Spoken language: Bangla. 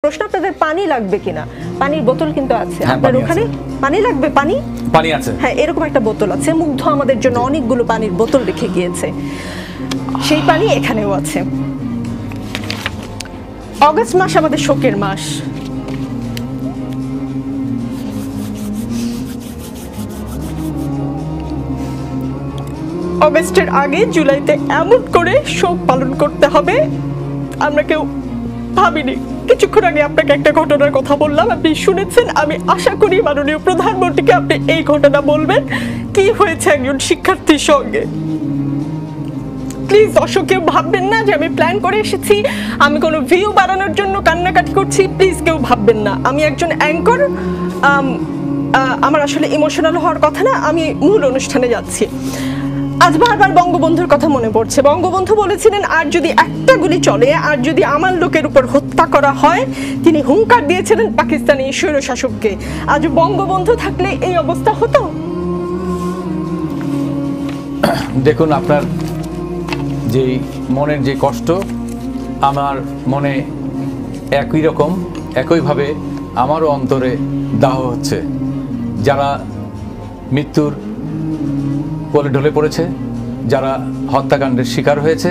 প্রশ্ন আপনাদের পানি লাগবে কিনা? পানির বোতল কিন্তু আছে হ্যাঁ, আপনার ওখানে। পানি লাগবে? পানি আছে, হ্যাঁ, এরকম একটা বোতল আছে। মুগ্ধ আমাদের জন্য অনেকগুলো পানির বোতল রেখে গিয়েছে, সেই পানি এখানেও আছে। অগস্ট মাস আমাদের শোকের মাস। অগস্টের আগে জুলাইতে এমন করে শোক পালন করতে হবে আমরা কেউ ভাবিনি। কিছুক্ষণ আগে আপনাকে একটা ঘটনার কথা বললাম, আপনি শুনেছেন। আমি আশা করি মাননীয় প্রধানমন্ত্রীকে আপনি এই ঘটনা বলবেন, কি হয়েছে একজন শিক্ষার্থীর সঙ্গে। প্লিজ দর্শক কেউ ভাববেন না যে আমি প্ল্যান করে এসেছি, আমি কোনো ভিউ বাড়ানোর জন্য কান্নাকাটি করছি। প্লিজ কেউ ভাববেন না। আমি একজন অ্যাঙ্কর, আমার আসলে ইমোশনাল হওয়ার কথা না। আমি মূল অনুষ্ঠানে যাচ্ছি। আজ বারবার বঙ্গবন্ধুর কথা মনে পড়ছে। বঙ্গবন্ধু বলেছিলেন, আর যদি একটা গুলি চলে, আর যদি আমার লোকের উপর হত্যা করা হয়, তিনি হুঙ্কার দিয়েছিলেন পাকিস্তানি স্বৈরশাসককে। আজ বঙ্গবন্ধু থাকলে এই অবস্থা হতো? দেখুন, আপনার যে মনের যে কষ্ট আমার মনে একই রকম, একইভাবে আমারও অন্তরে দাহ হচ্ছে। যারা মৃত্যুর কোলে ঢলে পড়েছে, যারা হত্যাকাণ্ডের শিকার হয়েছে,